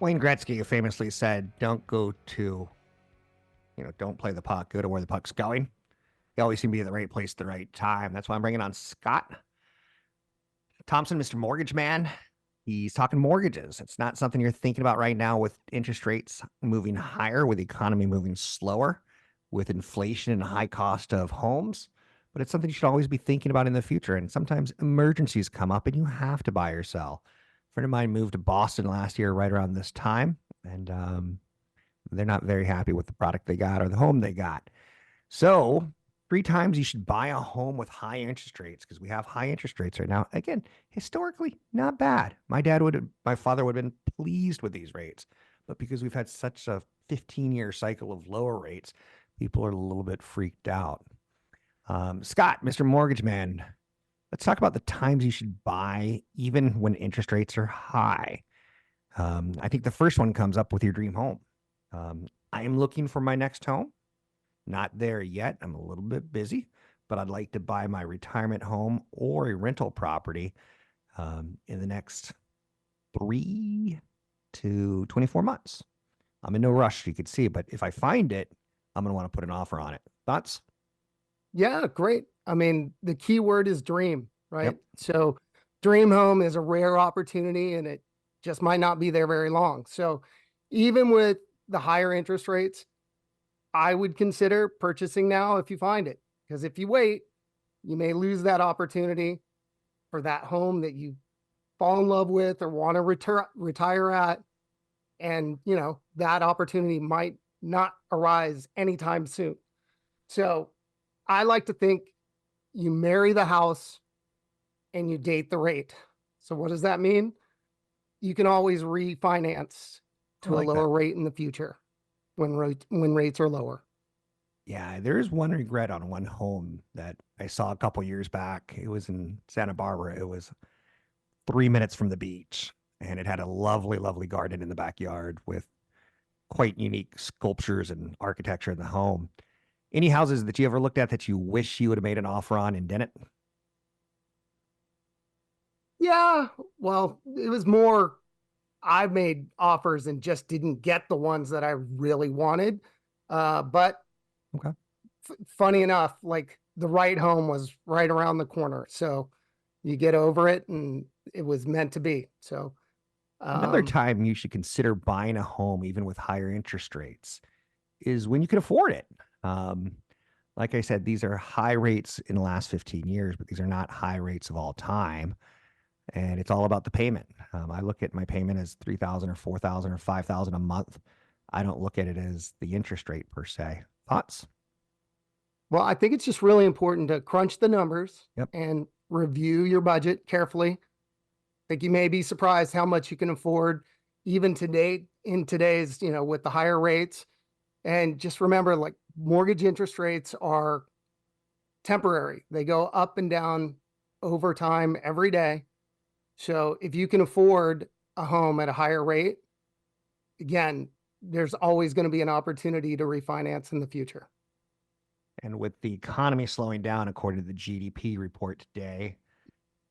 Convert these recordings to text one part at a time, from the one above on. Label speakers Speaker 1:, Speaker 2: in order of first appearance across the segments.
Speaker 1: Wayne Gretzky famously said, "Don't go to, don't play the puck. Go to where the puck's going." You always seem to be at the right place at the right time. That's why I'm bringing on Scott Thompson, Mr. Mortgage Man. He's talking mortgages. It's not something you're thinking about right now with interest rates moving higher, with the economy moving slower, with inflation and high cost of homes. But it's something you should always be thinking about in the future. And sometimes emergencies come up and you have to buy or sell. A friend of mine moved to Boston last year, right around this time, and they're not very happy with the product they got or the home they got. So, three times you should buy a home with high interest rates, because we have high interest rates right now. Again, historically, not bad. My father would have been pleased with these rates, but because we've had such a 15-year cycle of lower rates, people are a little bit freaked out. Scott, Mr. Mortgage Man, let's talk about the times you should buy, even when interest rates are high. I think the first one comes up with your dream home. I am looking for my next home. Not there yet. I'm a little bit busy, but I'd like to buy my retirement home or a rental property in the next 3 to 24 months. I'm in no rush, you could see, but if I find it, I'm going to want to put an offer on it. Thoughts?
Speaker 2: Yeah, great. I mean, the key word is dream, right?
Speaker 1: Yep.
Speaker 2: So dream home is a rare opportunity and it just might not be there very long. So even with the higher interest rates, I would consider purchasing now if you find it, because if you wait, you may lose that opportunity for that home that you fall in love with or want to retire at. And, that opportunity might not arise anytime soon. So I like to think you marry the house and you date the rate. So what does that mean? You can always refinance
Speaker 1: I
Speaker 2: to a
Speaker 1: like that.
Speaker 2: lower rate in the future when rates are lower.
Speaker 1: Yeah, there is one regret on one home that I saw a couple years back. It was in Santa Barbara. It was 3 minutes from the beach, and it had a lovely, lovely garden in the backyard with quite unique sculptures and architecture in the home. Any houses that you ever looked at that you wish you would have made an offer on and didn't?
Speaker 2: Yeah, well, it was more I made offers and just didn't get the ones that I really wanted. But
Speaker 1: Okay.
Speaker 2: funny enough, like the right home was right around the corner. So you get over it and it was meant to be. So,
Speaker 1: Another
Speaker 2: um,
Speaker 1: time you should consider buying a home, even with higher interest rates, is when you can afford it. Um, like I said, these are high rates in the last 15 years, but these are not high rates of all time. And it's all about the payment. I look at my payment as 3,000 or 4,000 or 5,000 a month. I don't look at it as the interest rate per se. Thoughts?
Speaker 2: well, I think it's just really important to crunch the numbers
Speaker 1: Yep.
Speaker 2: and review your budget carefully. I think you may be surprised how much you can afford even today in today's, with the higher rates. And just remember, like mortgage interest rates are temporary. They go up and down over time every day. So if you can afford a home at a higher rate, again, there's always going to be an opportunity to refinance in the future.
Speaker 1: And with the economy slowing down, according to the GDP report today,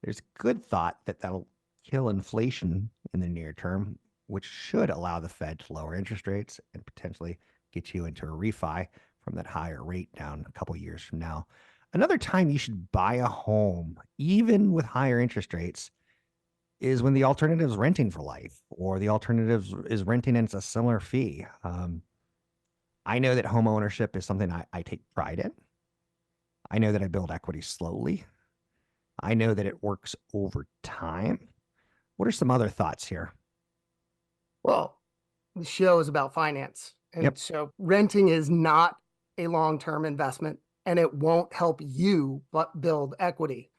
Speaker 1: there's good thought that that'll kill inflation in the near term, which should allow the Fed to lower interest rates and potentially get you into a refi from that higher rate down a couple years from now. Another time you should buy a home, even with higher interest rates, is when the alternative is renting for life, or the alternative is renting and it's a similar fee. I know that home ownership is something I take pride in. I know that I build equity slowly. I know that it works over time. What are some other thoughts here?
Speaker 2: Well, the show is about finance. And
Speaker 1: Yep.
Speaker 2: so renting is not a long term investment and it won't help you but build equity.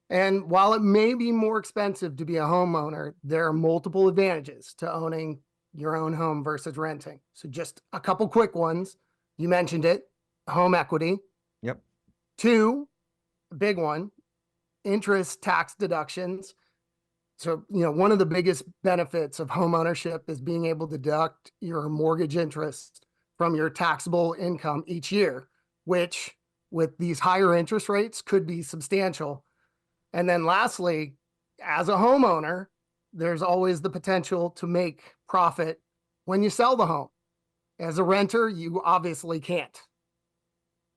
Speaker 2: And while it may be more expensive to be a homeowner, there are multiple advantages to owning your own home versus renting. So, just a couple quick ones. You mentioned it, home equity.
Speaker 1: Yep.
Speaker 2: Two, a big one, interest tax deductions. So, one of the biggest benefits of home ownership is being able to deduct your mortgage interest from your taxable income each year, which with these higher interest rates could be substantial. And then lastly, as a homeowner, there's always the potential to make profit when you sell the home. As a renter, you obviously can't.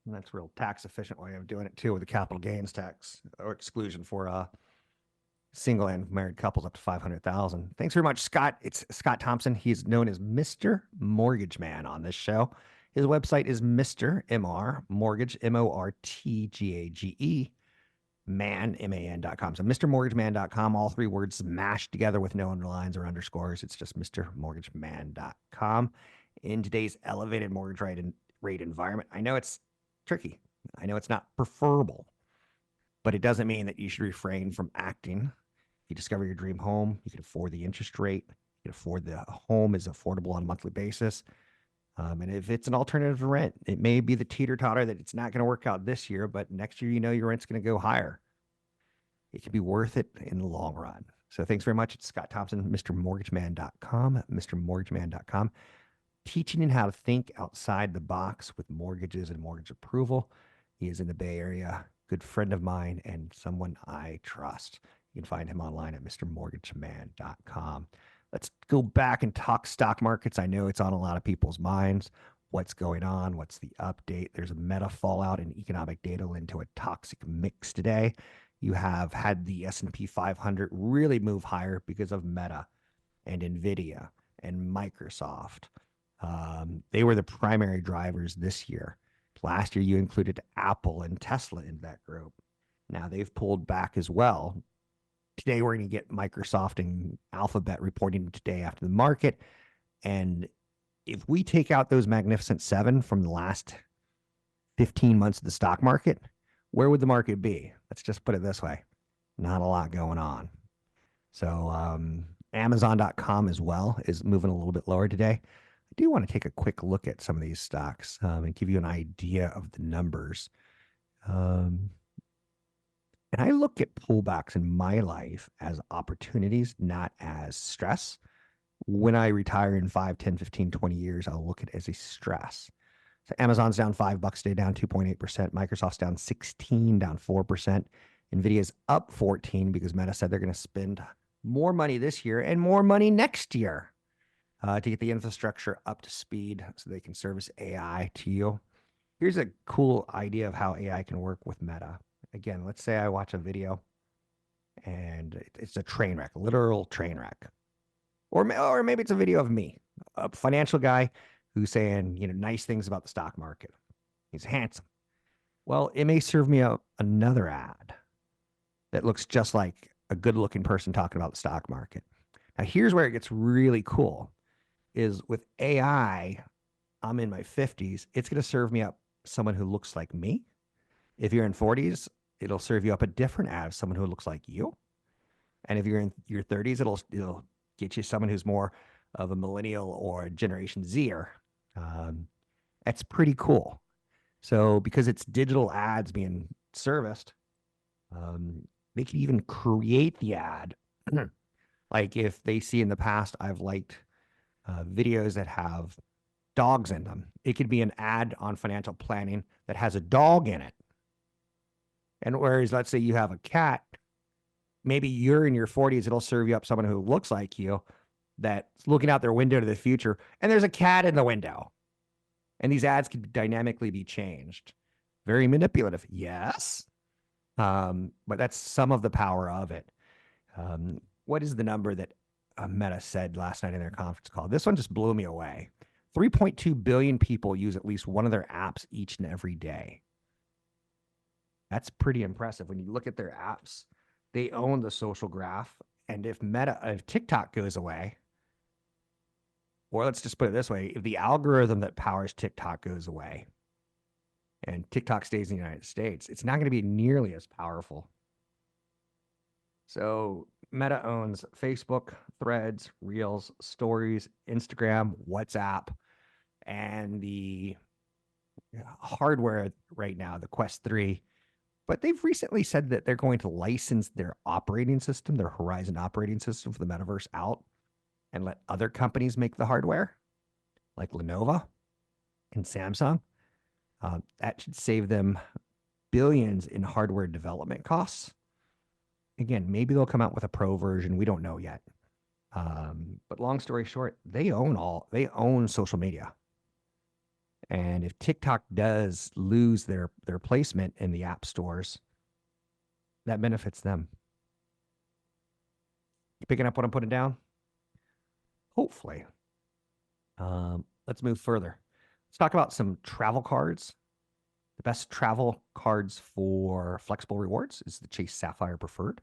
Speaker 1: And that's a real tax efficient way of doing it too, with the capital gains tax or exclusion for single and married couples up to 500,000. Thanks very much, Scott. It's Scott Thompson. He's known as Mr. Mortgage Man on this show. His website is Mr. MR Mortgage, MORTGAGE, man, MAN.com. So MrMortgageMan.com, all three words mashed together with no underlines or underscores. It's just MrMortgageMan.com. In today's elevated mortgage rate environment, I know it's tricky. I know it's not preferable, but it doesn't mean that you should refrain from acting. If you discover your dream home, you can afford the interest rate, you can afford the home is affordable on a monthly basis. And if it's an alternative to rent, it may be the teeter-totter that it's not going to work out this year, but next year, your rent's going to go higher. It can be worth it in the long run. So thanks very much. It's Scott Thompson, MrMortgageMan.com, MrMortgageMan.com, teaching you how to think outside the box with mortgages and mortgage approval. He is in the Bay Area, good friend of mine and someone I trust. You can find him online at MrMortgageMan.com. Let's go back and talk stock markets. I know it's on a lot of people's minds. What's going on? What's the update? There's a meta fallout and economic data into a toxic mix today. You have had the S&P 500 really move higher because of Meta and NVIDIA and Microsoft. They were the primary drivers this year. Last year, you included Apple and Tesla in that group. Now they've pulled back as well. Today, we're going to get Microsoft and Alphabet reporting today after the market. And if we take out those magnificent seven from the last 15 months of the stock market, where would the market be? Let's just put it this way. Not a lot going on. So Amazon.com as well is moving a little bit lower today. I do want to take a quick look at some of these stocks and give you an idea of the numbers. And I look at pullbacks in my life as opportunities, not as stress. When I retire in 5, 10, 15, 20 years, I'll look at it as a stress. So Amazon's down $5 today, down 2.8%. Microsoft's down 16, down 4%. NVIDIA's up 14 because Meta said they're going to spend more money this year and more money next year to get the infrastructure up to speed so they can service AI to you. Here's a cool idea of how AI can work with Meta. Again, let's say I watch a video and it's a train wreck, a literal train wreck. Or maybe it's a video of me, a financial guy who's saying, nice things about the stock market. He's handsome. Well, it may serve me another ad that looks just like a good-looking person talking about the stock market. Now, here's where it gets really cool, is with AI, I'm in my 50s, it's going to serve me up someone who looks like me. If you're in 40s, it'll serve you up a different ad of someone who looks like you. And if you're in your 30s, it'll get you someone who's more of a millennial or a Generation Zer. That's pretty cool. So because it's digital ads being serviced, they can even create the ad. Like if they see in the past, I've liked videos that have dogs in them. It could be an ad on financial planning that has a dog in it. And whereas, let's say you have a cat, maybe you're in your 40s, it'll serve you up someone who looks like you that's looking out their window to the future, and there's a cat in the window. And these ads can dynamically be changed. Very manipulative, yes. But that's some of the power of it. What is the number that Meta said last night in their conference call? This one just blew me away. 3.2 billion people use at least one of their apps each and every day. That's pretty impressive. When you look at their apps, they own the social graph. And if TikTok goes away, or let's just put it this way, if the algorithm that powers TikTok goes away and TikTok stays in the United States, it's not going to be nearly as powerful. So Meta owns Facebook, Threads, Reels, Stories, Instagram, WhatsApp, and the hardware right now, the Quest 3. But they've recently said that they're going to license their operating system, their Horizon operating system for the metaverse out and let other companies make the hardware, like Lenovo and Samsung. That should save them billions in hardware development costs. Again, maybe they'll come out with a pro version. We don't know yet. But long story short, they own social media. And if TikTok does lose their placement in the app stores, that benefits them. You picking up what I'm putting down? Hopefully. Let's move further. Let's talk about some travel cards. The best travel cards for flexible rewards is the Chase Sapphire Preferred.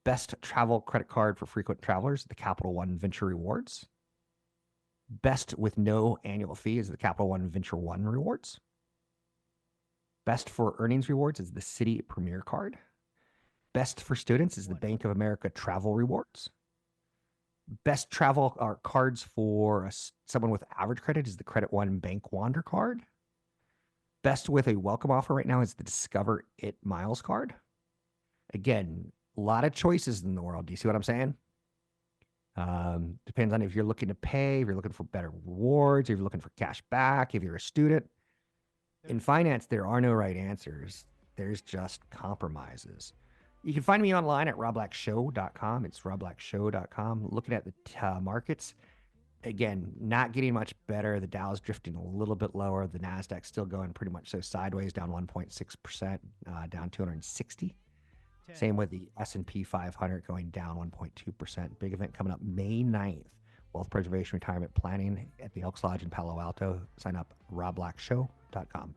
Speaker 1: Best travel credit card for frequent travelers, the Capital One Venture Rewards. Best with no annual fee is the Capital One Venture One Rewards. Best for earnings rewards is the Citi Premier Card. Best for students is the Bank of America Travel Rewards. Best travel cards for someone with average credit is the Credit One Bank Wander Card. Best with a welcome offer right now is the Discover It Miles Card. Again, a lot of choices in the world. Do you see what I'm saying? Depends on if you're looking to pay, if you're looking for better rewards, if you're looking for cash back, if you're a student. In finance, there are no right answers. There's just compromises. You can find me online at robblackshow.com. It's robblackshow.com. Looking at the markets, again, not getting much better. The Dow's drifting a little bit lower. The Nasdaq's still going pretty much so sideways, down 1.6%, down 260. Same with the S&P 500 going down 1.2%. Big event coming up May 9th. Wealth Preservation Retirement Planning at the Elks Lodge in Palo Alto. Sign up robblackshow.com.